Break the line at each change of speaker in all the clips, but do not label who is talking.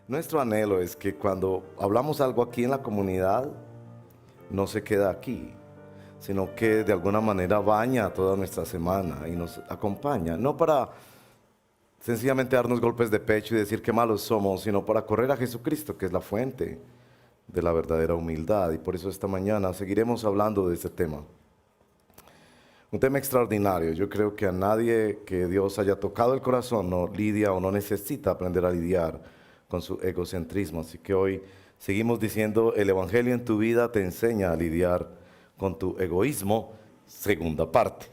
Nuestro anhelo es que cuando hablamos algo aquí en la comunidad, no se queda aquí, sino que de alguna manera baña toda nuestra semana y nos acompaña, no para sencillamente darnos golpes de pecho y decir qué malos somos, sino para correr a Jesucristo, que es la fuente de la verdadera humildad. Y por eso esta mañana seguiremos hablando de este tema. Un tema extraordinario. Yo creo que a nadie que Dios haya tocado el corazón no lidia o no necesita aprender a lidiar con su egocentrismo. Así que hoy seguimos diciendo, el Evangelio en tu vida te enseña a lidiar con tu egoísmo, segunda parte.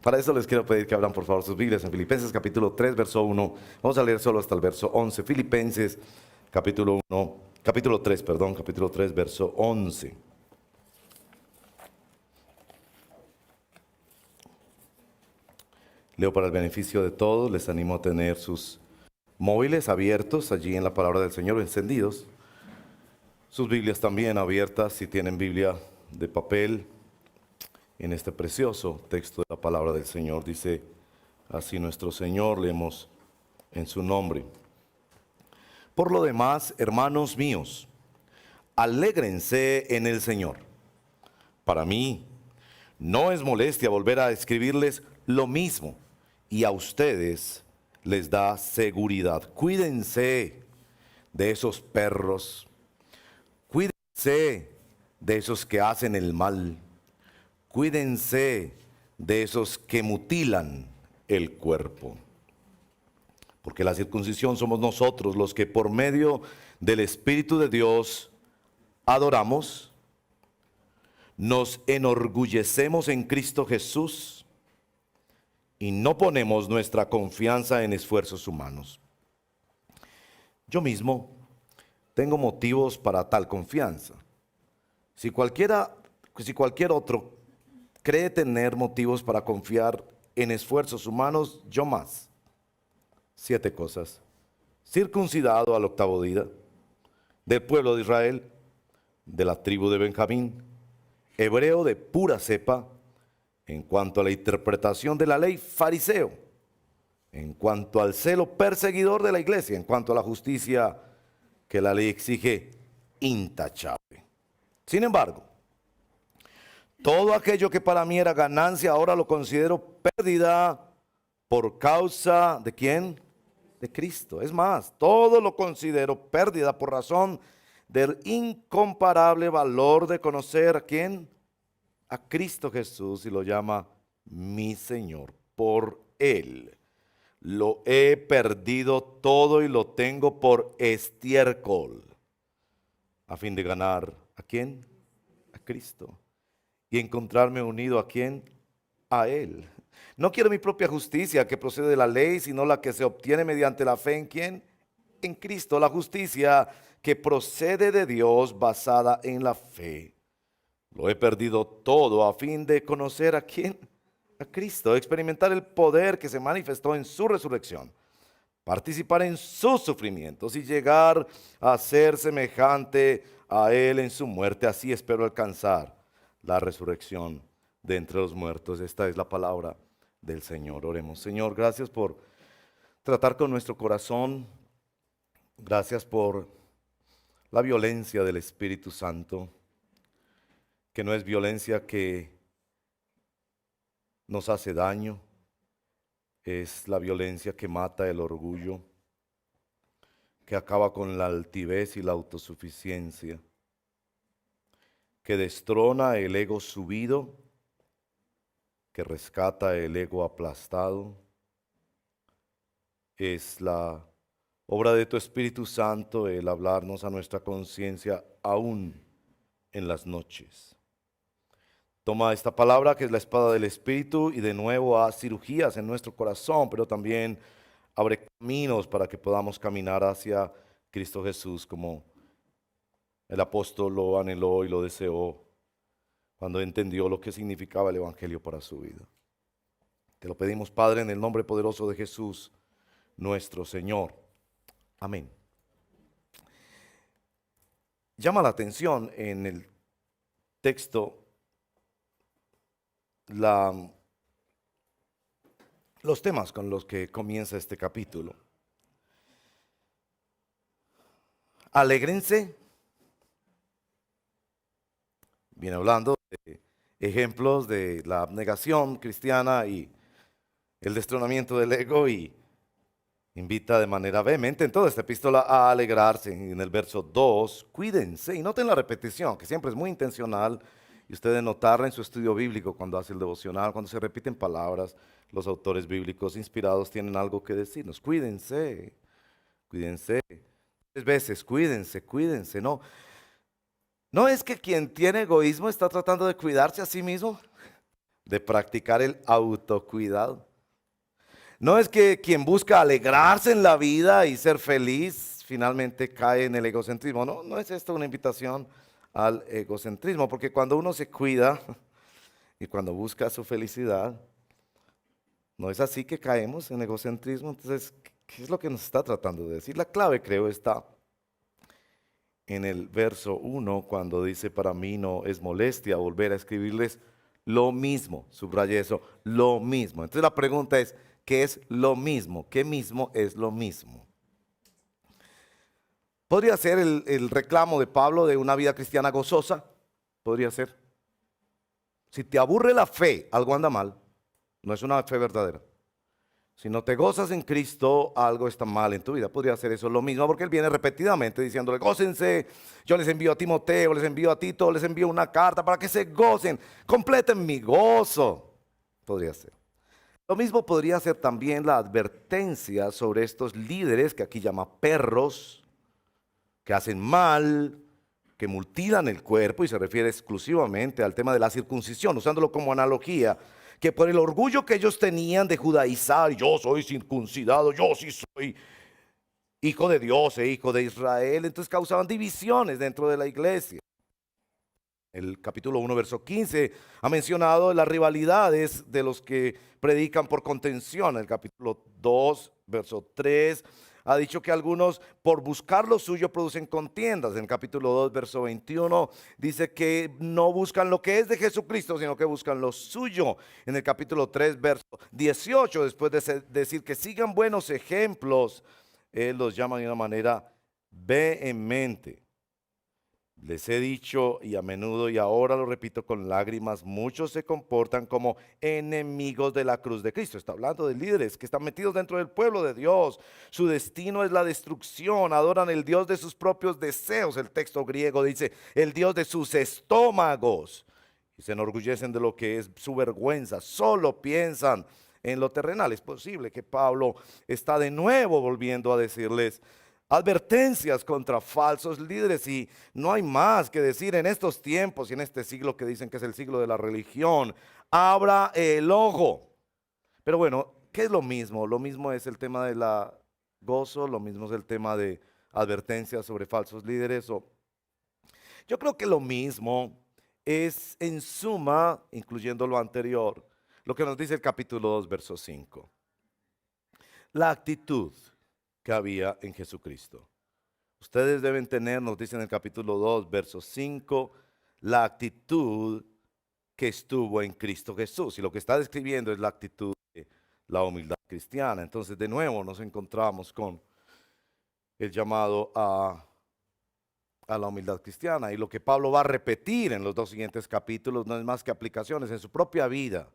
Para eso les quiero pedir que abran por favor sus Biblias en Filipenses capítulo 3, verso 1. Vamos a leer solo hasta el verso 11. Filipenses capítulo 3, verso 11. Leo para el beneficio de todos, les animo a tener sus móviles abiertos allí en la palabra del Señor, encendidos. Sus Biblias también abiertas, si tienen Biblia de papel, en este precioso texto de la palabra del Señor. Dice así nuestro Señor, leemos en su nombre. Por lo demás, hermanos míos, alégrense en el Señor. Para mí, no es molestia volver a escribirles lo mismo, y a ustedes les da seguridad. Cuídense de esos perros, cuídense de esos que hacen el mal, cuídense de esos que mutilan el cuerpo. Porque la circuncisión somos nosotros los que por medio del Espíritu de Dios adoramos, nos enorgullecemos en Cristo Jesús y no ponemos nuestra confianza en esfuerzos humanos. Yo mismo tengo motivos para tal confianza. Si cualquier otro cree tener motivos para confiar en esfuerzos humanos, yo más. 7 cosas. Circuncidado al 8º día, del pueblo de Israel, de la tribu de Benjamín, hebreo de pura cepa, en cuanto a la interpretación de la ley, fariseo, en cuanto al celo, perseguidor de la iglesia, en cuanto a la justicia que la ley exige, intachable. Sin embargo, todo aquello que para mí era ganancia, ahora lo considero pérdida por causa ¿de quién? De Cristo. Es más, todo lo considero pérdida por razón del incomparable valor de conocer ¿a quién? A Cristo Jesús, y lo llama mi Señor. Por Él lo he perdido todo y lo tengo por estiércol, a fin de ganar ¿a quién? A Cristo, y encontrarme unido ¿a quién? A Él. No quiero mi propia justicia que procede de la ley, sino la que se obtiene mediante la fe ¿en quién? En Cristo, la justicia que procede de Dios basada en la fe. Lo he perdido todo a fin de conocer ¿a quién? A Cristo, experimentar el poder que se manifestó en su resurrección, participar en sus sufrimientos y llegar a ser semejante a Él en su muerte. Así espero alcanzar la resurrección de entre los muertos. Esta es la palabra del Señor. Oremos. Señor, gracias por tratar con nuestro corazón. Gracias por la violencia del Espíritu Santo, que no es violencia que nos hace daño, es la violencia que mata el orgullo, que acaba con la altivez y la autosuficiencia, que destrona el ego subido, que rescata el ego aplastado. Es la obra de tu Espíritu Santo el hablarnos a nuestra conciencia aún en las noches. Toma esta palabra que es la espada del Espíritu y de nuevo haz cirugías en nuestro corazón, pero también abre caminos para que podamos caminar hacia Cristo Jesús como el apóstol lo anheló y lo deseó cuando entendió lo que significaba el Evangelio para su vida. Te lo pedimos, Padre, en el nombre poderoso de Jesús, nuestro Señor. Amén. Llama la atención en el texto los temas con los que comienza este capítulo. Alégrense. Viene hablando de ejemplos de la abnegación cristiana y el destronamiento del ego y invita de manera vehemente en toda esta epístola a alegrarse. En el verso 2, cuídense, y noten la repetición, que siempre es muy intencional, y ustedes notarla en su estudio bíblico cuando hace el devocional, cuando se repiten palabras, los autores bíblicos inspirados tienen algo que decirnos. Cuídense, cuídense. 3 veces, cuídense, cuídense. No, no es que quien tiene egoísmo está tratando de cuidarse a sí mismo, de practicar el autocuidado. No es que quien busca alegrarse en la vida y ser feliz finalmente cae en el egocentrismo. No, no es esto una invitación al egocentrismo, porque cuando uno se cuida y cuando busca su felicidad, no es así que caemos en egocentrismo. Entonces, ¿qué es lo que nos está tratando de decir? La clave, creo, está en el verso 1, cuando dice: para mí no es molestia volver a escribirles lo mismo. Subraya eso, lo mismo. Entonces la pregunta es, ¿qué es lo mismo? ¿Qué mismo es lo mismo? Podría ser el reclamo de Pablo de una vida cristiana gozosa. Podría ser. Si te aburre la fe, algo anda mal. No es una fe verdadera. Si no te gozas en Cristo, algo está mal en tu vida. Podría ser eso lo mismo, porque él viene repetidamente diciéndole: gócense, yo les envío a Timoteo, les envío a Tito, les envío una carta para que se gocen, completen mi gozo. Podría ser. Lo mismo podría ser también la advertencia sobre estos líderes que aquí llama perros, que hacen mal, que mutilan el cuerpo, y se refiere exclusivamente al tema de la circuncisión, usándolo como analogía, que por el orgullo que ellos tenían de judaizar: yo soy circuncidado, yo sí soy hijo de Dios e hijo de Israel, entonces causaban divisiones dentro de la iglesia. El capítulo 1, verso 15 ha mencionado las rivalidades de los que predican por contención. El capítulo 2, verso 3 ha dicho que algunos por buscar lo suyo producen contiendas. En el capítulo 2, verso 21 dice que no buscan lo que es de Jesucristo, sino que buscan lo suyo. En el capítulo 3, verso 18, después de decir que sigan buenos ejemplos, él los llama de una manera vehemente. Les he dicho, y a menudo y ahora lo repito con lágrimas, muchos se comportan como enemigos de la cruz de Cristo. Está hablando de líderes que están metidos dentro del pueblo de Dios. Su destino es la destrucción. Adoran el Dios de sus propios deseos. El texto griego dice: el Dios de sus estómagos. Y se enorgullecen de lo que es su vergüenza. Solo piensan en lo terrenal. Es posible que Pablo está de nuevo volviendo a decirles advertencias contra falsos líderes, y no hay más que decir en estos tiempos y en este siglo que dicen que es el siglo de la religión. Abra el ojo. Pero bueno, ¿qué es lo mismo? Lo mismo es el tema de la gozo, lo mismo es el tema de advertencias sobre falsos líderes. Yo creo que lo mismo es, en suma, incluyendo lo anterior, lo que nos dice el capítulo 2, verso 5. La actitud que había en Jesucristo. Ustedes deben tener, nos dice en el capítulo 2, verso 5, la actitud que estuvo en Cristo Jesús. Y lo que está describiendo es la actitud de la humildad cristiana. Entonces, de nuevo, nos encontramos con el llamado a la humildad cristiana. Y lo que Pablo va a repetir en los 2 siguientes capítulos no es más que aplicaciones en su propia vida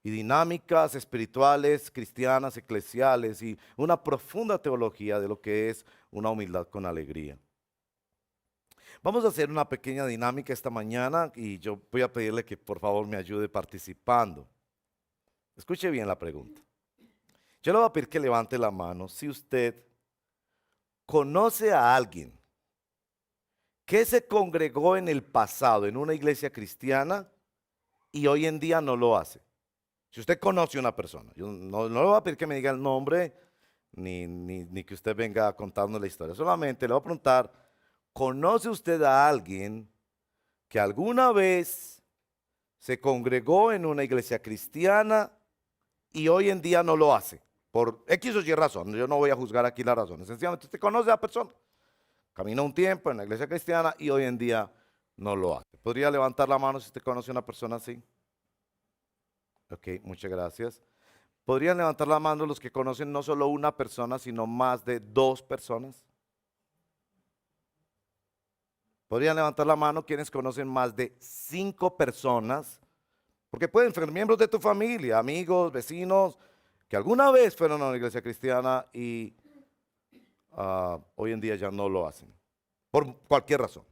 y dinámicas espirituales, cristianas, eclesiales, y una profunda teología de lo que es una humildad con alegría. Vamos a hacer una pequeña dinámica esta mañana y yo voy a pedirle que por favor me ayude participando. Escuche bien la pregunta. Yo le voy a pedir que levante la mano si usted conoce a alguien que se congregó en el pasado en una iglesia cristiana y hoy en día no lo hace. Si usted conoce a una persona, yo no le voy a pedir que me diga el nombre, ni que usted venga a contarnos la historia. Solamente le voy a preguntar: ¿conoce usted a alguien que alguna vez se congregó en una iglesia cristiana y hoy en día no lo hace? Por X o Y razón. Yo no voy a juzgar aquí la razón. Sencillamente usted conoce a la persona. Caminó un tiempo en la iglesia cristiana y hoy en día no lo hace. ¿Podría levantar la mano si usted conoce a una persona así? Ok, muchas gracias. ¿Podrían levantar la mano los que conocen no solo una persona, sino más de 2 personas? Podrían levantar la mano quienes conocen más de 5 personas, porque pueden ser miembros de tu familia, amigos, vecinos, que alguna vez fueron a una iglesia cristiana y hoy en día ya no lo hacen, por cualquier razón.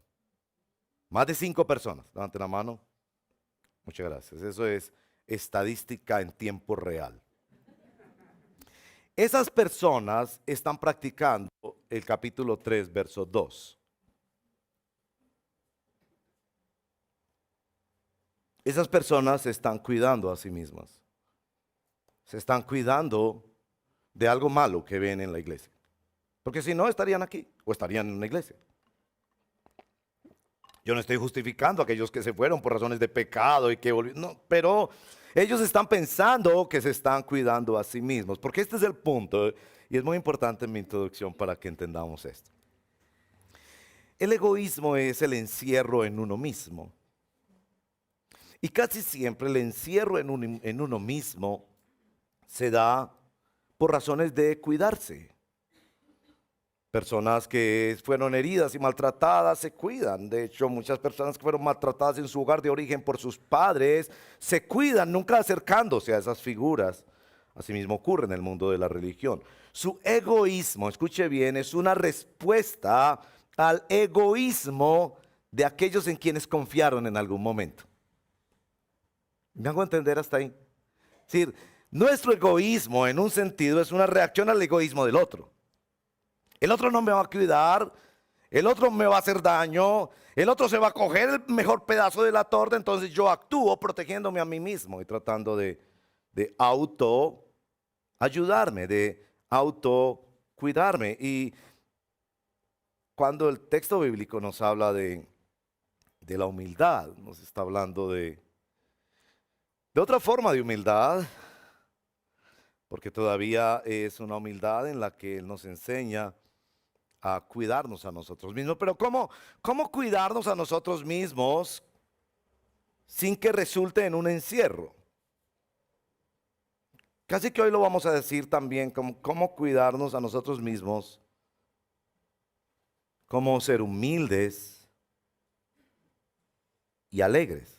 Más de 5 personas, levanten la mano. Muchas gracias. Eso es estadística en tiempo real. Esas personas están practicando el capítulo 3, verso 2. Esas personas se están cuidando a sí mismas. Se están cuidando de algo malo que ven en la iglesia. Porque si no, estarían aquí o estarían en una iglesia. Yo no estoy justificando a aquellos que se fueron por razones de pecado y que volvieron. No, pero ellos están pensando que se están cuidando a sí mismos. Porque este es el punto y es muy importante en mi introducción para que entendamos esto. El egoísmo es el encierro en uno mismo. Y casi siempre el encierro en uno mismo se da por razones de cuidarse. Personas que fueron heridas y maltratadas se cuidan. De hecho, muchas personas que fueron maltratadas en su hogar de origen por sus padres se cuidan, nunca acercándose a esas figuras. Asimismo ocurre en el mundo de la religión. Su egoísmo, escuche bien, es una respuesta al egoísmo de aquellos en quienes confiaron en algún momento. ¿Me hago entender hasta ahí? Es decir, nuestro egoísmo en un sentido es una reacción al egoísmo del otro. El otro no me va a cuidar, el otro me va a hacer daño, el otro se va a coger el mejor pedazo de la torta, entonces yo actúo protegiéndome a mí mismo y tratando de auto ayudarme, de auto cuidarme. Y cuando el texto bíblico nos habla de la humildad, nos está hablando de otra forma de humildad, porque todavía es una humildad en la que Él nos enseña a cuidarnos a nosotros mismos. Pero ¿cómo cuidarnos a nosotros mismos sin que resulte en un encierro? Casi que hoy lo vamos a decir también, cómo cuidarnos a nosotros mismos, cómo ser humildes y alegres.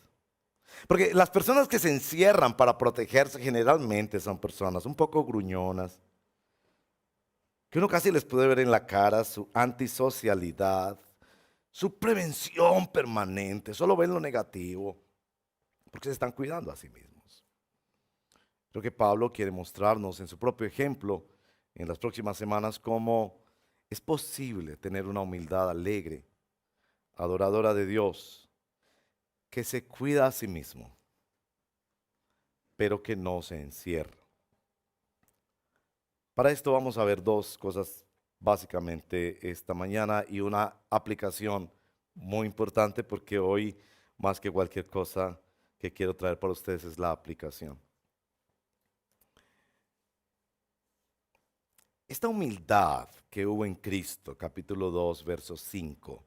Porque las personas que se encierran para protegerse generalmente son personas un poco gruñonas, que uno casi les puede ver en la cara su antisocialidad, su prevención permanente, solo ven lo negativo, porque se están cuidando a sí mismos. Creo que Pablo quiere mostrarnos en su propio ejemplo en las próximas semanas cómo es posible tener una humildad alegre, adoradora de Dios, que se cuida a sí mismo, pero que no se encierra. Para esto vamos a ver 2 cosas básicamente esta mañana y una aplicación muy importante, porque hoy más que cualquier cosa que quiero traer para ustedes es la aplicación. Esta humildad que hubo en Cristo, capítulo 2, verso 5,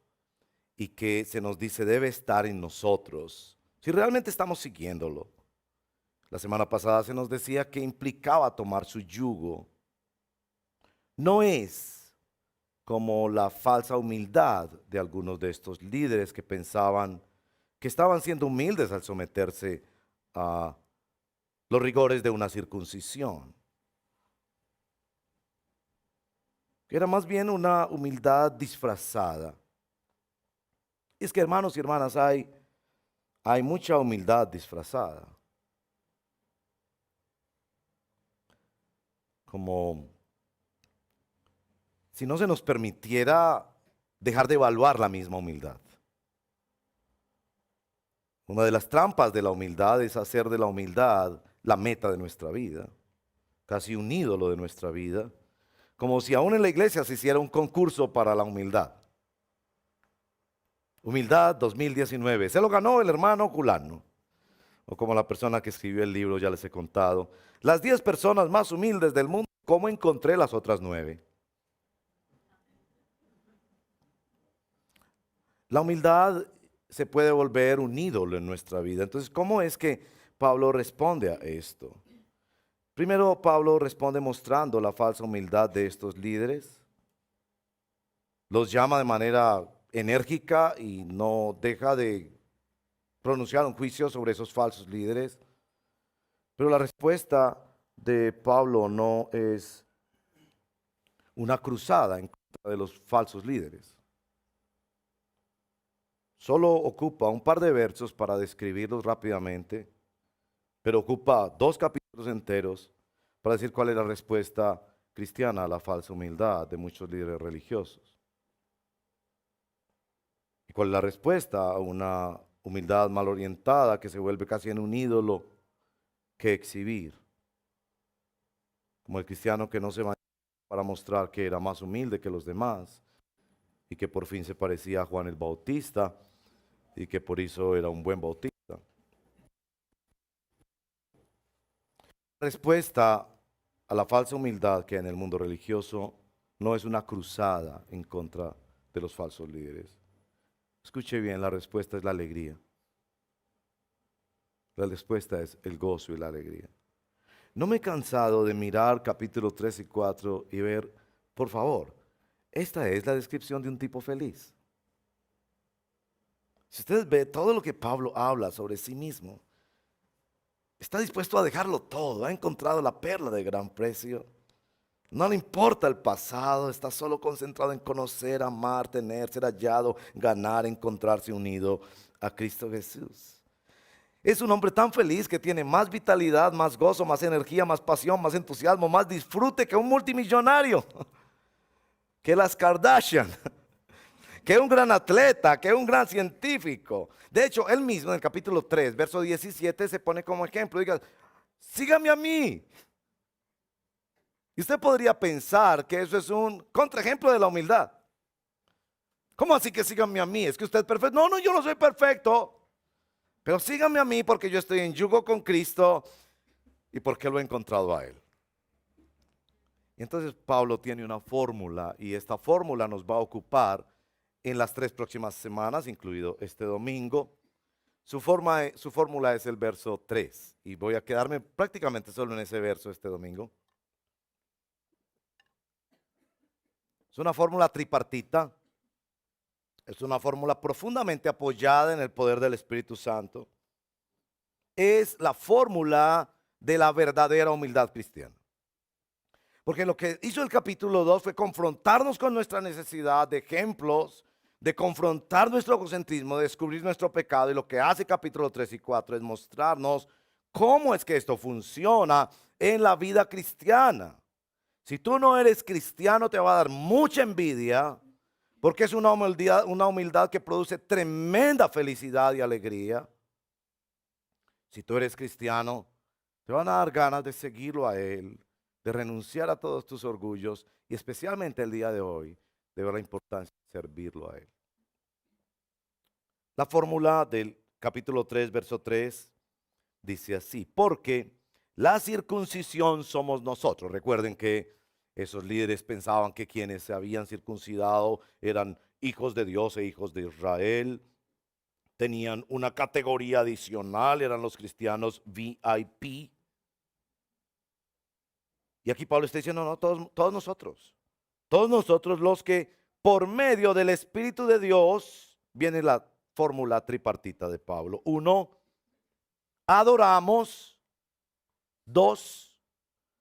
y que se nos dice debe estar en nosotros, si realmente estamos siguiéndolo. La semana pasada se nos decía que implicaba tomar su yugo. No es como la falsa humildad de algunos de estos líderes que pensaban que estaban siendo humildes al someterse a los rigores de una circuncisión. Que era más bien una humildad disfrazada. Es que, hermanos y hermanas, hay mucha humildad disfrazada. Como si no se nos permitiera dejar de evaluar la misma humildad. Una de las trampas de la humildad es hacer de la humildad la meta de nuestra vida, casi un ídolo de nuestra vida, como si aún en la iglesia se hiciera un concurso para la humildad. Humildad 2019, se lo ganó el hermano Culano, o como la persona que escribió el libro, ya les he contado, las 10 personas más humildes del mundo, ¿cómo encontré las otras 9? La humildad se puede volver un ídolo en nuestra vida. Entonces, ¿cómo es que Pablo responde a esto? Primero, Pablo responde mostrando la falsa humildad de estos líderes. Los llama de manera enérgica y no deja de pronunciar un juicio sobre esos falsos líderes. Pero la respuesta de Pablo no es una cruzada en contra de los falsos líderes. Solo ocupa un par de versos para describirlos rápidamente, pero ocupa 2 capítulos enteros para decir cuál es la respuesta cristiana a la falsa humildad de muchos líderes religiosos. ¿Y cuál es la respuesta a una humildad mal orientada que se vuelve casi en un ídolo que exhibir? Como el cristiano que no se bañaba para mostrar que era más humilde que los demás y que por fin se parecía a Juan el Bautista y que por eso era un buen bautista. La respuesta a la falsa humildad que hay en el mundo religioso no es una cruzada en contra de los falsos líderes. Escuche bien, la respuesta es la alegría. La respuesta es el gozo y la alegría. No me he cansado de mirar capítulos 3 y 4 y ver, por favor, esta es la descripción de un tipo feliz. Si ustedes ven todo lo que Pablo habla sobre sí mismo, está dispuesto a dejarlo todo, ha encontrado la perla de gran precio. No le importa el pasado, está solo concentrado en conocer, amar, tener, ser hallado, ganar, encontrarse unido a Cristo Jesús. Es un hombre tan feliz que tiene más vitalidad, más gozo, más energía, más pasión, más entusiasmo, más disfrute que un multimillonario, que las Kardashian, que un gran atleta, que un gran científico. De hecho, él mismo en el capítulo 3, verso 17 se pone como ejemplo. Diga, sígame a mí. Y usted podría pensar que eso es un contraejemplo de la humildad. ¿Cómo así que sígame a mí? ¿Es que usted es perfecto? No, no, yo no soy perfecto. Pero sígame a mí porque yo estoy en yugo con Cristo y porque lo he encontrado a Él. Y entonces Pablo tiene una fórmula y esta fórmula nos va a ocupar en las 3 próximas semanas, incluido este domingo. Su fórmula es el verso 3 y voy a quedarme prácticamente solo en ese verso este domingo. Es una fórmula tripartita. Es una fórmula profundamente apoyada en el poder del Espíritu Santo. Es la fórmula de la verdadera humildad cristiana. Porque lo que hizo el capítulo 2 fue confrontarnos con nuestra necesidad de ejemplos, de confrontar nuestro egocentrismo, de descubrir nuestro pecado. Y lo que hace capítulo 3 y 4 es mostrarnos cómo es que esto funciona en la vida cristiana. Si tú no eres cristiano, te va a dar mucha envidia. Porque es una humildad que produce tremenda felicidad y alegría. Si tú eres cristiano, te van a dar ganas de seguirlo a Él, de renunciar a todos tus orgullos y especialmente el día de hoy, de ver la importancia de servirlo a Él. La fórmula del capítulo 3, verso 3, dice así, porque la circuncisión somos nosotros. Recuerden que esos líderes pensaban que quienes se habían circuncidado eran hijos de Dios e hijos de Israel. Tenían una categoría adicional, eran los cristianos VIP. Y aquí Pablo está diciendo, no, todos nosotros los que por medio del Espíritu de Dios, viene la fórmula tripartita de Pablo. 1, adoramos. 2,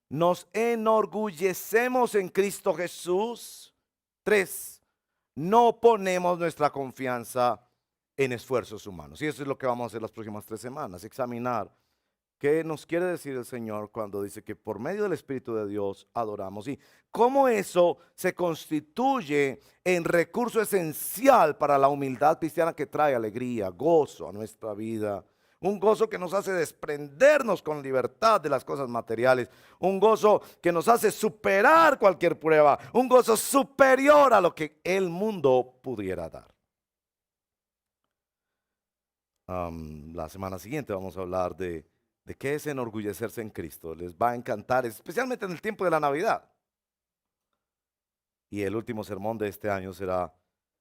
nos enorgullecemos en Cristo Jesús. 3, no ponemos nuestra confianza en esfuerzos humanos. Y eso es lo que vamos a hacer las próximas 3 semanas, examinar qué nos quiere decir el Señor cuando dice que por medio del Espíritu de Dios adoramos. Y cómo eso se constituye en recurso esencial para la humildad cristiana que trae alegría, gozo a nuestra vida. Un gozo que nos hace desprendernos con libertad de las cosas materiales. Un gozo que nos hace superar cualquier prueba. Un gozo superior a lo que el mundo pudiera dar. La semana siguiente vamos a hablar de qué es enorgullecerse en Cristo. Les va a encantar, especialmente en el tiempo de la Navidad. Y el último sermón de este año será,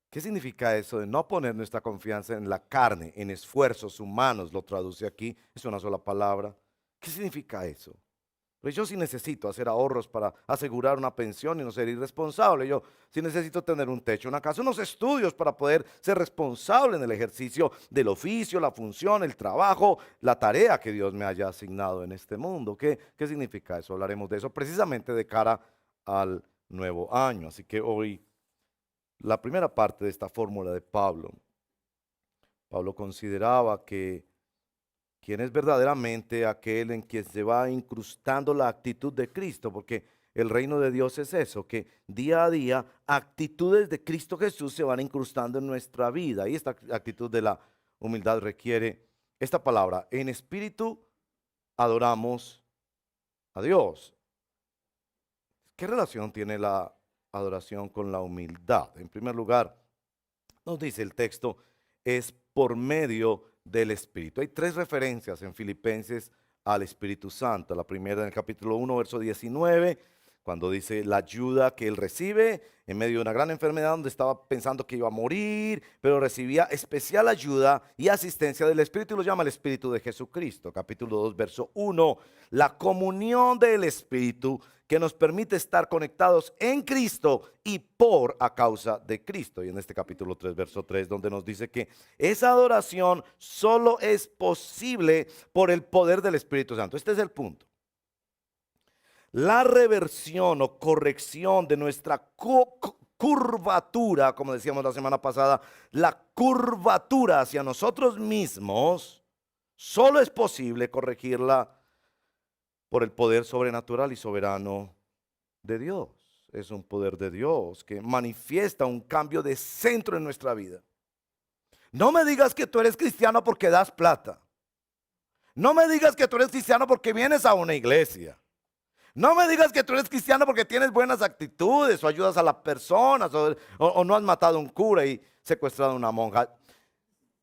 ¿qué significa eso de no poner nuestra confianza en la carne, en esfuerzos humanos? Lo traduce aquí, es una sola palabra. ¿Qué significa eso? Pues yo sí necesito hacer ahorros para asegurar una pensión y no ser irresponsable. Yo sí necesito tener un techo, una casa, unos estudios para poder ser responsable en el ejercicio del oficio, la función, el trabajo, la tarea que Dios me haya asignado en este mundo. ¿Qué significa eso? Hablaremos de eso precisamente de cara al nuevo año. Así que hoy, la primera parte de esta fórmula de Pablo, Pablo consideraba que quien es verdaderamente aquel en quien se va incrustando la actitud de Cristo, porque el reino de Dios es eso, que día a día actitudes de Cristo Jesús se van incrustando en nuestra vida. Y esta actitud de la humildad requiere esta palabra: en espíritu adoramos a Dios. ¿Qué relación tiene la adoración con la humildad? En primer lugar, nos dice el texto, es por medio del Espíritu. Hay tres referencias en Filipenses al Espíritu Santo. La primera en el capítulo 1, verso 19, cuando dice la ayuda que él recibe en medio de una gran enfermedad donde estaba pensando que iba a morir, pero recibía especial ayuda y asistencia del Espíritu, y lo llama el Espíritu de Jesucristo. Capítulo 2, verso 1, la comunión del Espíritu que nos permite estar conectados en Cristo y por a causa de Cristo. Y en este capítulo 3, verso 3, donde nos dice que esa adoración solo es posible por el poder del Espíritu Santo. Este es el punto. La reversión o corrección de nuestra curvatura, como decíamos la semana pasada, la curvatura hacia nosotros mismos, solo es posible corregirla por el poder sobrenatural y soberano de Dios. Es un poder de Dios que manifiesta un cambio de centro en nuestra vida. No me digas que tú eres cristiano porque das plata. No me digas que tú eres cristiano porque vienes a una iglesia. No me digas que tú eres cristiano porque tienes buenas actitudes o ayudas a las personas o no has matado a un cura y secuestrado a una monja.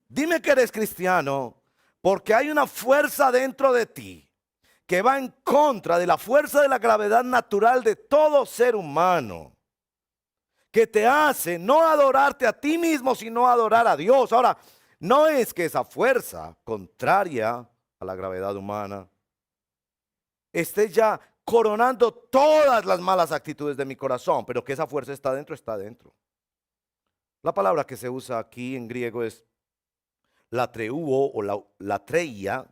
Dime que eres cristiano porque hay una fuerza dentro de ti que va en contra de la fuerza de la gravedad natural de todo ser humano, que te hace no adorarte a ti mismo, sino adorar a Dios. Ahora, no es que esa fuerza contraria a la gravedad humana esté ya coronando todas las malas actitudes de mi corazón, pero que esa fuerza está dentro, está dentro. La palabra que se usa aquí en griego es latreuo o latreia,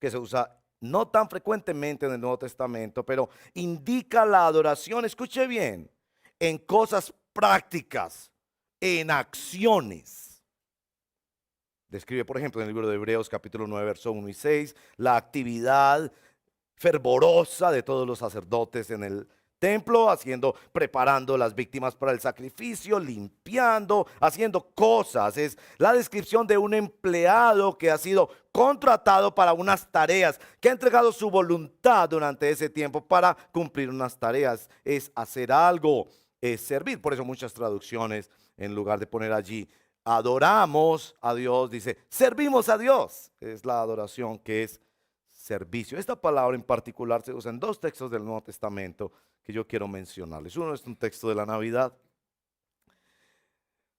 que se usa no tan frecuentemente en el Nuevo Testamento, pero indica la adoración, escuche bien, en cosas prácticas, en acciones. Describe, por ejemplo, en el libro de Hebreos capítulo 9, verso 1 y 6, la actividad fervorosa de todos los sacerdotes en el templo, preparando las víctimas para el sacrificio, limpiando, haciendo cosas. Es la descripción de un empleado que ha sido contratado para unas tareas, que ha entregado su voluntad durante ese tiempo para cumplir unas tareas. Es hacer algo, es servir. Por eso muchas traducciones, en lugar de poner allí adoramos a Dios, dice servimos a Dios. Es la adoración que es servicio. Esta palabra en particular se usa en dos textos del Nuevo Testamento que yo quiero mencionarles. Uno es un texto de la Navidad.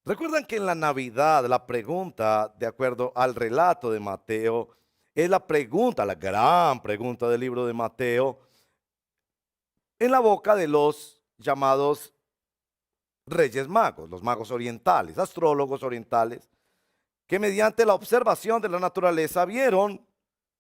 Recuerdan que en la Navidad la pregunta, de acuerdo al relato de Mateo, es la pregunta, la gran pregunta del libro de Mateo, en la boca de los llamados Reyes Magos, los magos orientales, astrólogos orientales, que mediante la observación de la naturaleza vieron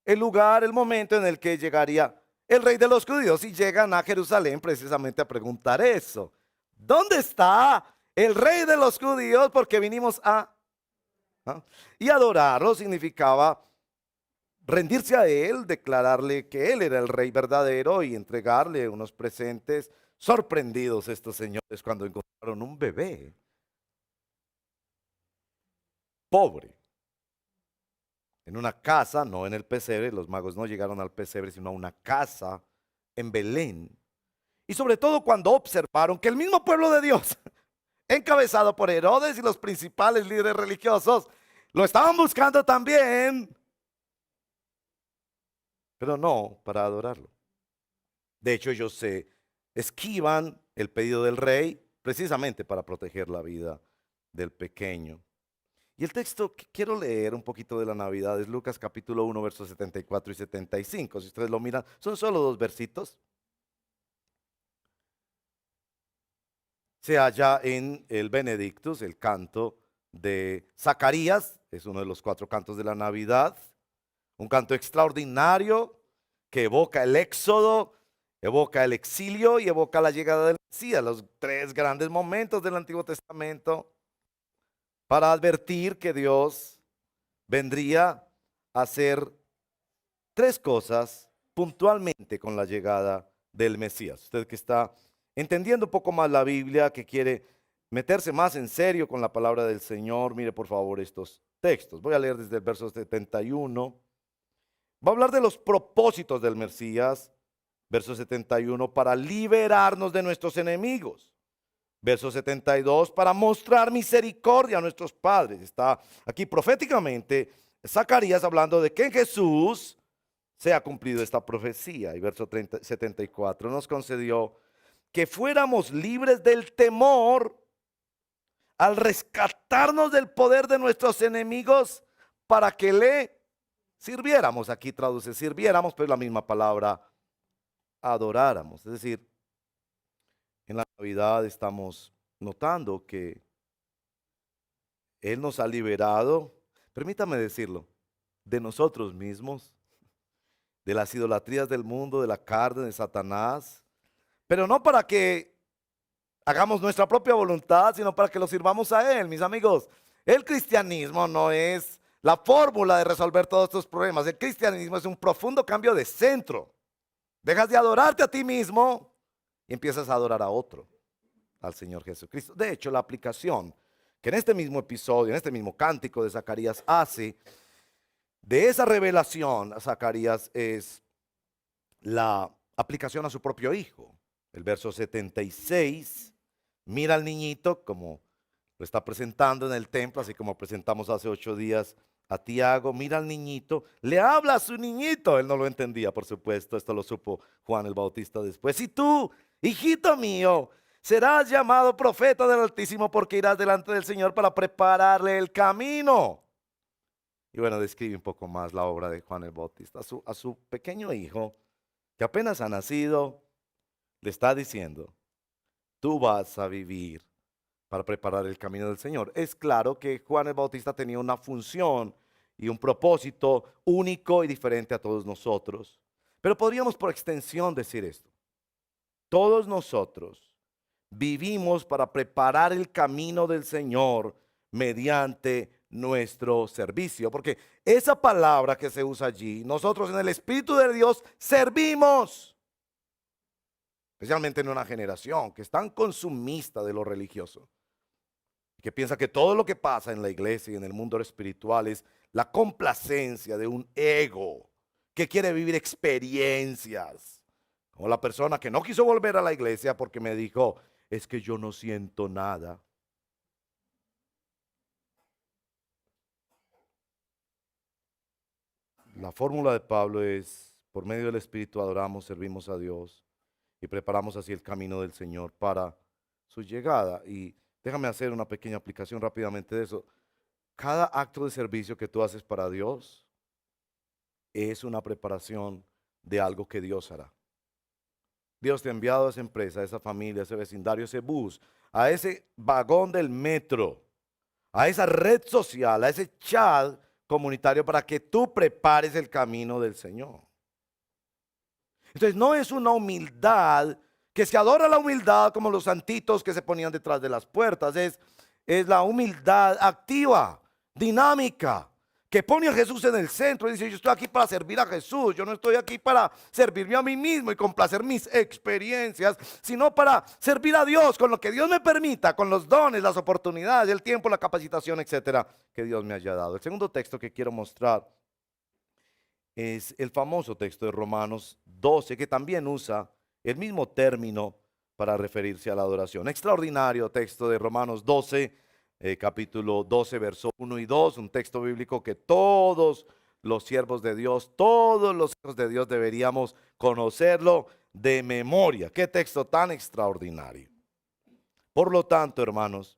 el lugar, el momento en el que llegaría el rey de los judíos, y llegan a Jerusalén precisamente a preguntar eso. ¿Dónde está el rey de los judíos? Porque vinimos y adorarlo significaba rendirse a él, declararle que él era el rey verdadero y entregarle unos presentes. Sorprendidos estos señores cuando encontraron un bebé pobre en una casa, no en el pesebre. Los magos no llegaron al pesebre, sino a una casa en Belén. Y sobre todo cuando observaron que el mismo pueblo de Dios, encabezado por Herodes y los principales líderes religiosos, lo estaban buscando también, pero no para adorarlo. De hecho, ellos se esquivan el pedido del rey precisamente para proteger la vida del pequeño. Y el texto que quiero leer un poquito de la Navidad es Lucas capítulo 1, versos 74 y 75. Si ustedes lo miran, son solo 2 versitos. Se halla en el Benedictus, el canto de Zacarías, es uno de los 4 cantos de la Navidad. Un canto extraordinario que evoca el éxodo, evoca el exilio y evoca la llegada del Mesías, los 3 grandes momentos del Antiguo Testamento, para advertir que Dios vendría a hacer 3 cosas puntualmente con la llegada del Mesías. Usted que está entendiendo un poco más la Biblia, que quiere meterse más en serio con la palabra del Señor, mire por favor estos textos. Voy a leer desde el verso 71. Va a hablar de los propósitos del Mesías, verso 71, para liberarnos de nuestros enemigos. Verso 72, para mostrar misericordia a nuestros padres. Está aquí proféticamente Zacarías hablando de que en Jesús se ha cumplido esta profecía. Y verso 74, nos concedió que fuéramos libres del temor al rescatarnos del poder de nuestros enemigos para que le sirviéramos. Aquí traduce sirviéramos, pero es la misma palabra adoráramos. Es decir, en la Navidad estamos notando que Él nos ha liberado, permítame decirlo, de nosotros mismos, de las idolatrías del mundo, de la carne, de Satanás, pero no para que hagamos nuestra propia voluntad, sino para que lo sirvamos a Él, mis amigos. El cristianismo no es la fórmula de resolver todos estos problemas. El cristianismo es un profundo cambio de centro. Dejas de adorarte a ti mismo y empiezas a adorar a otro, al Señor Jesucristo. De hecho, la aplicación que en este mismo episodio, en este mismo cántico de Zacarías hace de esa revelación a Zacarías es la aplicación a su propio hijo. El verso 76, mira al niñito como lo está presentando en el templo, así como presentamos hace 8 días a Tiago, mira al niñito, le habla a su niñito. Él no lo entendía, por supuesto, esto lo supo Juan el Bautista después. Y tú, hijito mío, serás llamado profeta del Altísimo porque irás delante del Señor para prepararle el camino. Y bueno, describe un poco más la obra de Juan el Bautista. A su pequeño hijo, que apenas ha nacido, le está diciendo, tú vas a vivir para preparar el camino del Señor. Es claro que Juan el Bautista tenía una función y un propósito único y diferente a todos nosotros. Pero podríamos por extensión decir esto. Todos nosotros vivimos para preparar el camino del Señor mediante nuestro servicio. Porque esa palabra que se usa allí, nosotros en el Espíritu de Dios servimos. Especialmente en una generación que es tan consumista de lo religioso, que piensa que todo lo que pasa en la iglesia y en el mundo espiritual es la complacencia de un ego que quiere vivir experiencias. Como la persona que no quiso volver a la iglesia porque me dijo, es que yo no siento nada. La fórmula de Pablo es, por medio del Espíritu adoramos, servimos a Dios y preparamos así el camino del Señor para su llegada. Y déjame hacer una pequeña aplicación rápidamente de eso. Cada acto de servicio que tú haces para Dios es una preparación de algo que Dios hará. Dios te ha enviado a esa empresa, a esa familia, a ese vecindario, a ese bus, a ese vagón del metro, a esa red social, a ese chat comunitario para que tú prepares el camino del Señor. Entonces no es una humildad que se adora la humildad como los santitos que se ponían detrás de las puertas. Es la humildad activa, dinámica, que pone a Jesús en el centro y dice, yo estoy aquí para servir a Jesús, yo no estoy aquí para servirme a mí mismo y complacer mis experiencias, sino para servir a Dios con lo que Dios me permita, con los dones, las oportunidades, el tiempo, la capacitación, etcétera, que Dios me haya dado. El segundo texto que quiero mostrar es el famoso texto de Romanos 12, que también usa el mismo término para referirse a la adoración. Extraordinario texto de Romanos 12, capítulo 12, verso 1 y 2, un texto bíblico que todos los siervos de Dios, todos los hijos de Dios deberíamos conocerlo de memoria. Qué texto tan extraordinario. Por lo tanto, hermanos,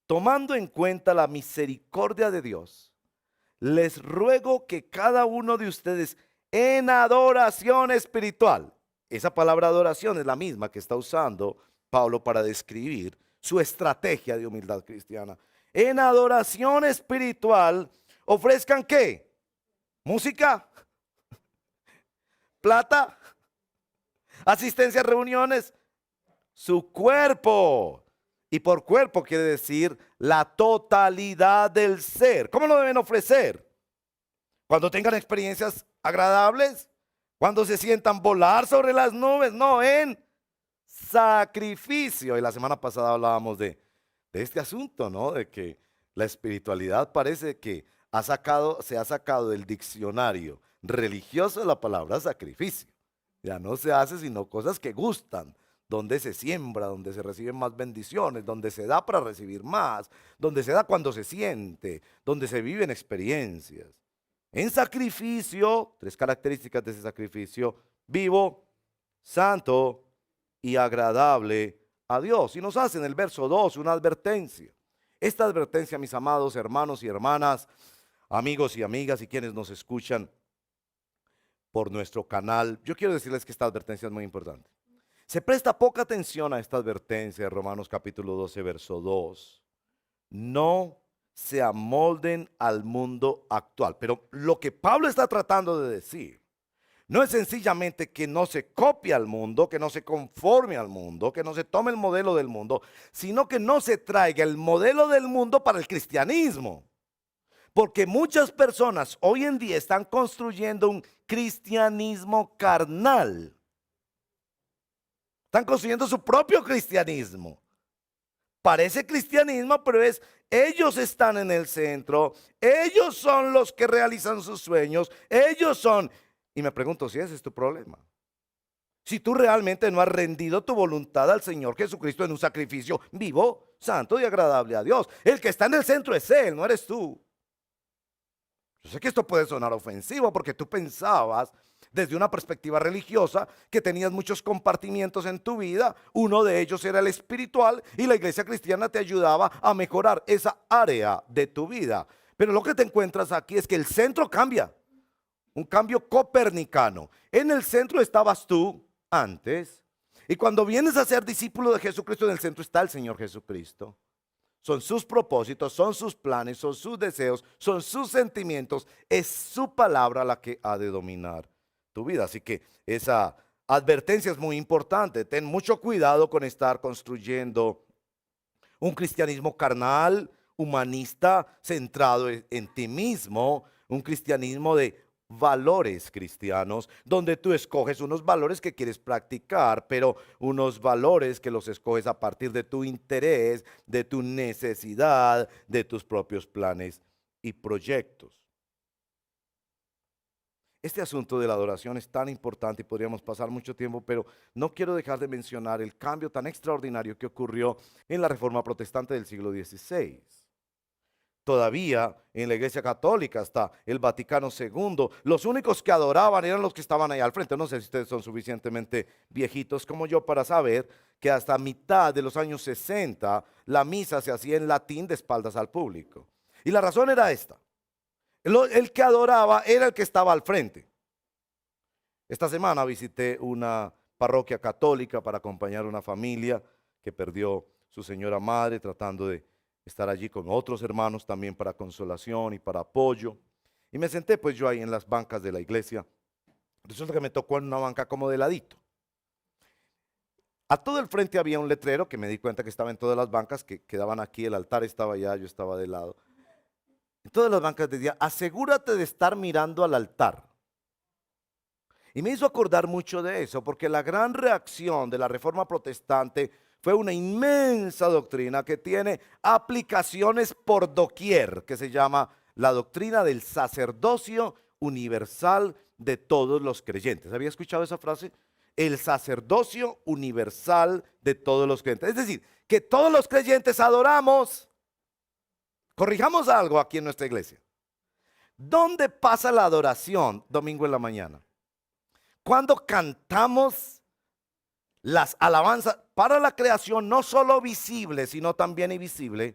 tomando en cuenta la misericordia de Dios, les ruego que cada uno de ustedes en adoración espiritual, esa palabra adoración es la misma que está usando Pablo para describir su estrategia de humildad cristiana. En adoración espiritual, ofrezcan ¿qué? Música, plata, asistencia a reuniones, su cuerpo. Y por cuerpo quiere decir la totalidad del ser. ¿Cómo lo deben ofrecer? Cuando tengan experiencias agradables, cuando se sientan volar sobre las nubes, no, en sacrificio. Y la semana pasada hablábamos de este asunto, ¿no? De que la espiritualidad parece que se ha sacado del diccionario religioso la palabra sacrificio. Ya no se hace sino cosas que gustan, donde se siembra, donde se reciben más bendiciones, donde se da para recibir más, donde se da cuando se siente, donde se viven experiencias. En sacrificio, 3 características de ese sacrificio: vivo, santo y agradable a Dios. Y nos hace en el verso 2 una advertencia. Esta advertencia, mis amados hermanos y hermanas, amigos y amigas y quienes nos escuchan por nuestro canal, yo quiero decirles que esta advertencia es muy importante. Se presta poca atención a esta advertencia de Romanos capítulo 12, verso 2. No se amolden al mundo actual. Pero lo que Pablo está tratando de decir no es sencillamente que no se copie al mundo, que no se conforme al mundo, que no se tome el modelo del mundo, sino que no se traiga el modelo del mundo para el cristianismo. Porque muchas personas hoy en día están construyendo un cristianismo carnal. Están construyendo su propio cristianismo. Parece cristianismo, pero ellos están en el centro. Ellos son los que realizan sus sueños. Ellos son. Y me pregunto si ese es tu problema. Si tú realmente no has rendido tu voluntad al Señor Jesucristo en un sacrificio vivo, santo y agradable a Dios. El que está en el centro es Él, no eres tú. Yo sé que esto puede sonar ofensivo porque tú pensabas desde una perspectiva religiosa que tenías muchos compartimientos en tu vida. Uno de ellos era el espiritual y la iglesia cristiana te ayudaba a mejorar esa área de tu vida. Pero lo que te encuentras aquí es que el centro cambia. Un cambio copernicano. En el centro estabas tú antes. Y cuando vienes a ser discípulo de Jesucristo, en el centro está el Señor Jesucristo. Son sus propósitos, son sus planes, son sus deseos, son sus sentimientos. Es su palabra la que ha de dominar tu vida. Así que esa advertencia es muy importante. Ten mucho cuidado con estar construyendo un cristianismo carnal, humanista, centrado en ti mismo. Un cristianismo de valores cristianos, donde tú escoges unos valores que quieres practicar, pero unos valores que los escoges a partir de tu interés, de tu necesidad, de tus propios planes y proyectos. Este asunto de la adoración es tan importante y podríamos pasar mucho tiempo, pero no quiero dejar de mencionar el cambio tan extraordinario que ocurrió en la Reforma Protestante del siglo XVI. Todavía en la Iglesia Católica hasta el Vaticano II, los únicos que adoraban eran los que estaban ahí al frente. No sé si ustedes son suficientemente viejitos como yo para saber que hasta mitad de los años 60 la misa se hacía en latín de espaldas al público. Y la razón era esta: el que adoraba era el que estaba al frente. Esta semana visité una parroquia católica para acompañar a una familia que perdió su señora madre, tratando de estar allí con otros hermanos también para consolación y para apoyo. Y me senté pues yo ahí en las bancas de la iglesia. Resulta que me tocó en una banca como de ladito. A todo el frente había un letrero que me di cuenta que estaba en todas las bancas, que quedaban aquí, el altar estaba allá, yo estaba de lado. En todas las bancas decía: asegúrate de estar mirando al altar. Y me hizo acordar mucho de eso, porque la gran reacción de la Reforma Protestante fue una inmensa doctrina que tiene aplicaciones por doquier, que se llama la doctrina del sacerdocio universal de todos los creyentes. ¿Había escuchado esa frase? El sacerdocio universal de todos los creyentes. Es decir, que todos los creyentes adoramos. Corrijamos algo aquí en nuestra iglesia. ¿Dónde pasa la adoración domingo en la mañana? Cuando cantamos las alabanzas para la creación, no solo visible, sino también invisible.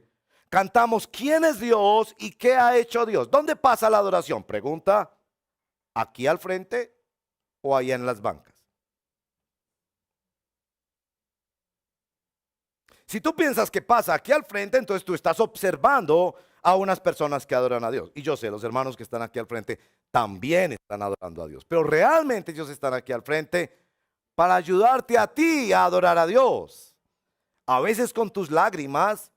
Cantamos quién es Dios y qué ha hecho Dios. ¿Dónde pasa la adoración? Pregunta, ¿aquí al frente o allá en las bancas? Si tú piensas que pasa aquí al frente, entonces tú estás observando a unas personas que adoran a Dios. Y yo sé, los hermanos que están aquí al frente también están adorando a Dios. Pero realmente ellos están aquí al frente para ayudarte a ti a adorar a Dios. A veces con tus lágrimas,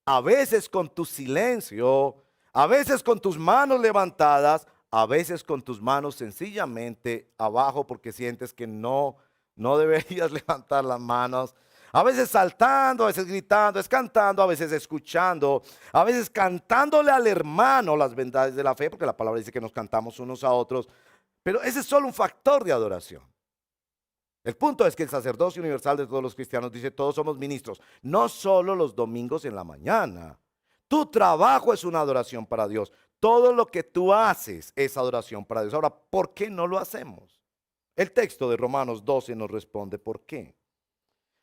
a veces con tu silencio, a veces con tus manos levantadas, a veces con tus manos sencillamente abajo porque sientes que no deberías levantar las manos. A veces saltando, a veces gritando, a veces cantando, a veces escuchando, a veces cantándole al hermano las verdades de la fe, porque la palabra dice que nos cantamos unos a otros. Pero ese es solo un factor de adoración. El punto es que el sacerdocio universal de todos los cristianos dice, todos somos ministros, no solo los domingos en la mañana. Tu trabajo es una adoración para Dios. Todo lo que tú haces es adoración para Dios. Ahora, ¿por qué no lo hacemos? El texto de Romanos 12 nos responde por qué.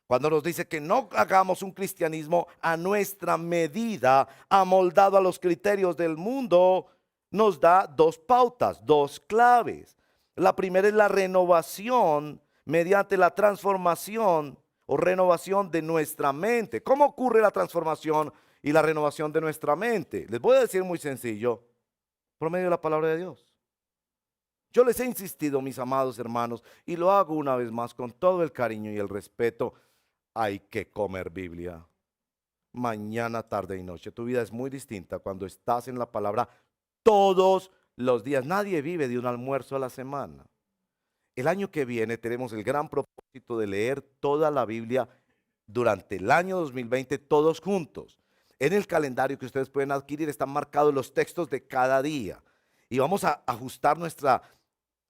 Cuando nos dice que no hagamos un cristianismo a nuestra medida, amoldado a los criterios del mundo, nos da dos pautas, dos claves. La primera es la renovación mediante la transformación o renovación de nuestra mente. ¿Cómo ocurre la transformación y la renovación de nuestra mente? Les voy a decir muy sencillo, por medio de la palabra de Dios. Yo les he insistido, mis amados hermanos, y lo hago una vez más con todo el cariño y el respeto. Hay que comer Biblia. Mañana, tarde y noche. Tu vida es muy distinta cuando estás en la palabra todos los días. Nadie vive de un almuerzo a la semana. El año que viene tenemos el gran propósito de leer toda la Biblia durante el año 2020 todos juntos. En el calendario que ustedes pueden adquirir están marcados los textos de cada día. Y vamos a ajustar nuestra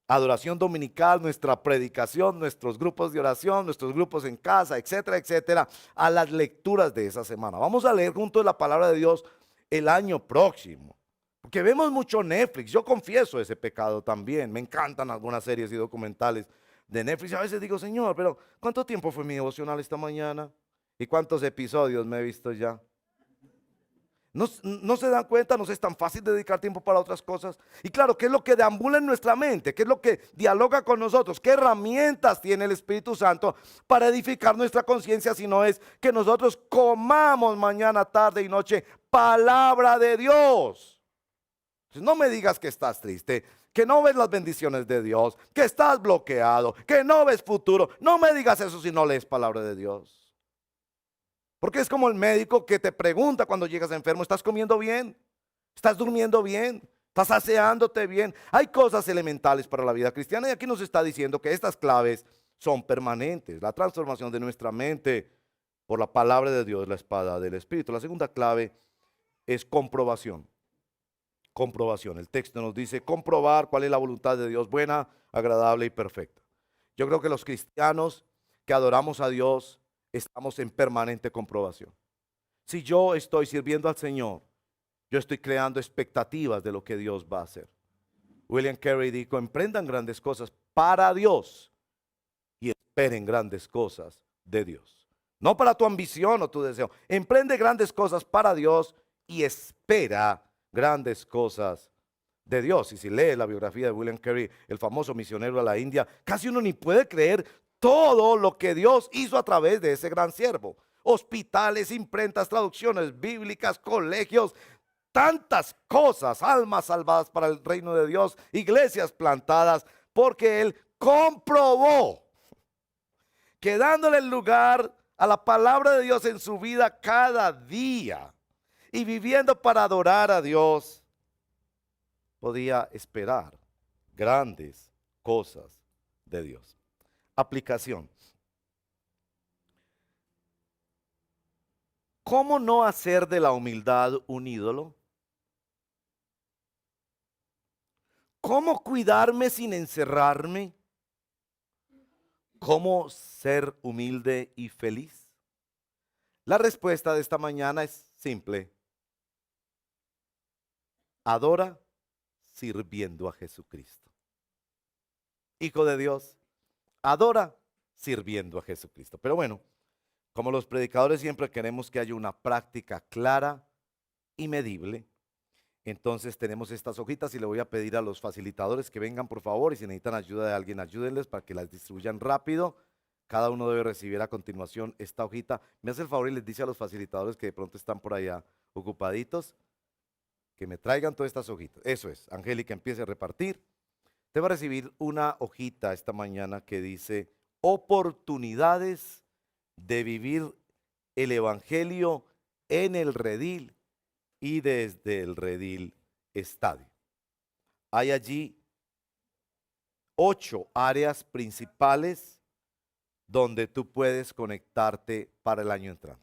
adoración dominical, nuestra predicación, nuestros grupos de oración, nuestros grupos en casa, etcétera, etcétera, a las lecturas de esa semana. Vamos a leer juntos la palabra de Dios el año próximo. Porque vemos mucho Netflix. Yo confieso ese pecado también. Me encantan algunas series y documentales de Netflix. A veces digo, Señor, pero ¿cuánto tiempo fue mi devocional esta mañana? ¿Y cuántos episodios me he visto ya? No se dan cuenta, no es tan fácil dedicar tiempo para otras cosas. Y claro, ¿qué es lo que deambula en nuestra mente? ¿Qué es lo que dialoga con nosotros? ¿Qué herramientas tiene el Espíritu Santo para edificar nuestra conciencia si no es que nosotros comamos mañana, tarde y noche palabra de Dios? Entonces, no me digas que estás triste, que no ves las bendiciones de Dios, que estás bloqueado, que no ves futuro. No me digas eso si no lees palabra de Dios. Porque es como el médico que te pregunta cuando llegas enfermo, ¿estás comiendo bien? ¿Estás durmiendo bien? ¿Estás aseándote bien? Hay cosas elementales para la vida cristiana y aquí nos está diciendo que estas claves son permanentes. La transformación de nuestra mente por la palabra de Dios, la espada del Espíritu. La segunda clave es comprobación. Comprobación. El texto nos dice comprobar cuál es la voluntad de Dios, buena, agradable y perfecta. Yo creo que los cristianos que adoramos a Dios estamos en permanente comprobación. Si yo estoy sirviendo al Señor, yo estoy creando expectativas de lo que Dios va a hacer. William Carey dijo, emprendan grandes cosas para Dios y esperen grandes cosas de Dios. No para tu ambición o tu deseo. Emprende grandes cosas para Dios y espera grandes cosas de Dios. Y si lee la biografía de William Carey, el famoso misionero a la India, casi uno ni puede creer todo lo que Dios hizo a través de ese gran siervo. Hospitales, imprentas, traducciones bíblicas, colegios, tantas cosas, almas salvadas para el reino de Dios, iglesias plantadas, porque él comprobó que dándole el lugar a la palabra de Dios en su vida cada día y viviendo para adorar a Dios, podía esperar grandes cosas de Dios. Aplicación. ¿Cómo no hacer de la humildad un ídolo? ¿Cómo cuidarme sin encerrarme? ¿Cómo ser humilde y feliz? La respuesta de esta mañana es simple. Adora sirviendo a Jesucristo. Hijo de Dios, adora sirviendo a Jesucristo. Pero bueno, como los predicadores siempre queremos que haya una práctica clara y medible. Entonces tenemos estas hojitas y le voy a pedir a los facilitadores que vengan por favor, y si necesitan ayuda de alguien, ayúdenles para que las distribuyan rápido. Cada uno debe recibir a continuación esta hojita. Me hace el favor y les dice a los facilitadores que de pronto están por allá ocupaditos, que me traigan todas estas hojitas. Eso es, Angélica, empiece a repartir. Te va a recibir una hojita esta mañana que dice oportunidades de vivir el Evangelio en el redil y desde el redil estadio. Hay allí 8 áreas principales donde tú puedes conectarte para el año entrante.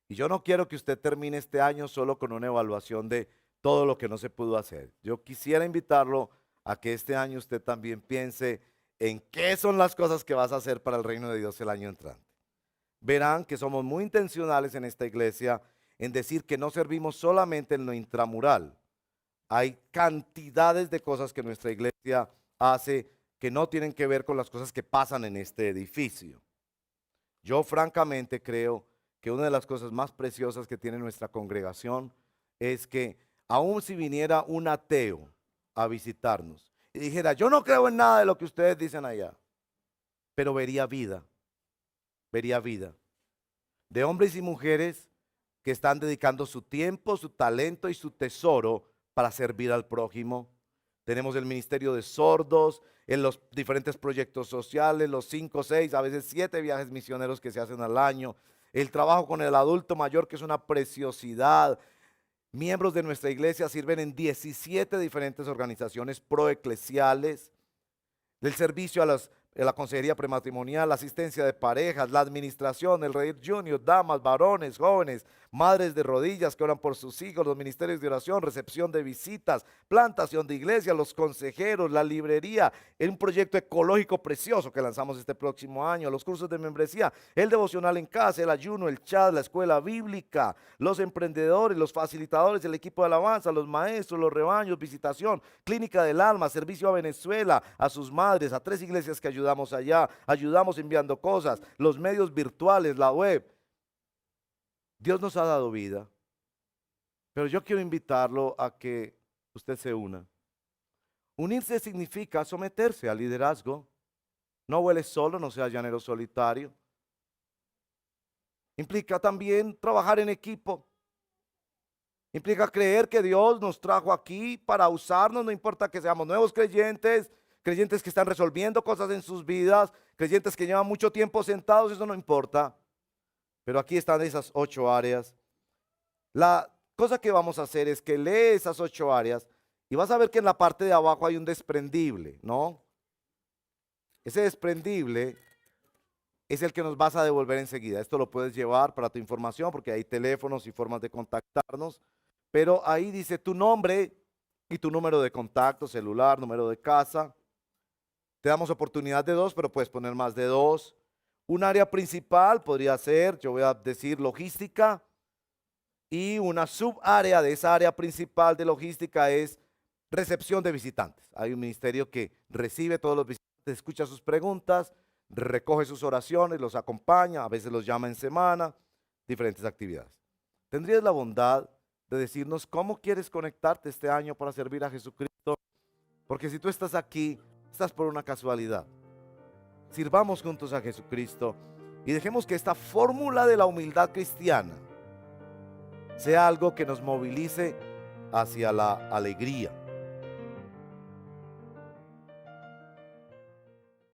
Y yo no quiero que usted termine este año solo con una evaluación de todo lo que no se pudo hacer. Yo quisiera invitarlo a que este año usted también piense en qué son las cosas que vas a hacer para el reino de Dios el año entrante. Verán que somos muy intencionales en esta iglesia en decir que no servimos solamente en lo intramural. Hay cantidades de cosas que nuestra iglesia hace que no tienen que ver con las cosas que pasan en este edificio. Yo francamente creo que una de las cosas más preciosas que tiene nuestra congregación es que aun si viniera un ateo a visitarnos y dijera, yo no creo en nada de lo que ustedes dicen allá, pero vería vida de hombres y mujeres que están dedicando su tiempo, su talento y su tesoro para servir al prójimo. Tenemos el ministerio de sordos, en los diferentes proyectos sociales, los 5, 6, a veces 7 viajes misioneros que se hacen al año, el trabajo con el adulto mayor, que es una preciosidad. Miembros de nuestra iglesia sirven en 17 diferentes organizaciones proeclesiales, el servicio a la consejería prematrimonial, la asistencia de parejas, la administración, el Reír Junior, damas, varones, jóvenes, madres de rodillas que oran por sus hijos, los ministerios de oración, recepción de visitas, plantación de iglesia, los consejeros, la librería, un proyecto ecológico precioso que lanzamos este próximo año, los cursos de membresía, el devocional en casa, el ayuno, el chat, la escuela bíblica, los emprendedores, los facilitadores, el equipo de alabanza, los maestros, los rebaños, visitación, clínica del alma, servicio a Venezuela, a sus madres, a 3 iglesias que ayudamos allá, ayudamos enviando cosas, los medios virtuales, la web. Dios nos ha dado vida, pero yo quiero invitarlo a que usted se una. Unirse significa someterse al liderazgo. No vueles solo, no seas llanero solitario. Implica también trabajar en equipo. Implica creer que Dios nos trajo aquí para usarnos, no importa que seamos nuevos creyentes, creyentes que están resolviendo cosas en sus vidas, creyentes que llevan mucho tiempo sentados, eso no importa. Pero aquí están esas 8 áreas. La cosa que vamos a hacer es que lee esas 8 áreas y vas a ver que en la parte de abajo hay un desprendible, ¿no? Ese desprendible es el que nos vas a devolver enseguida. Esto lo puedes llevar para tu información porque hay teléfonos y formas de contactarnos. Pero ahí dice tu nombre y tu número de contacto, celular, número de casa. Te damos oportunidad de 2, pero puedes poner más de 2. Un área principal podría ser, yo voy a decir logística, y una subárea de esa área principal de logística es recepción de visitantes. Hay un ministerio que recibe todos los visitantes, escucha sus preguntas, recoge sus oraciones, los acompaña, a veces los llama en semana, diferentes actividades. ¿Tendrías la bondad de decirnos cómo quieres conectarte este año para servir a Jesucristo? Porque si tú estás aquí, estás por una casualidad. Sirvamos juntos a Jesucristo y dejemos que esta fórmula de la humildad cristiana sea algo que nos movilice hacia la alegría,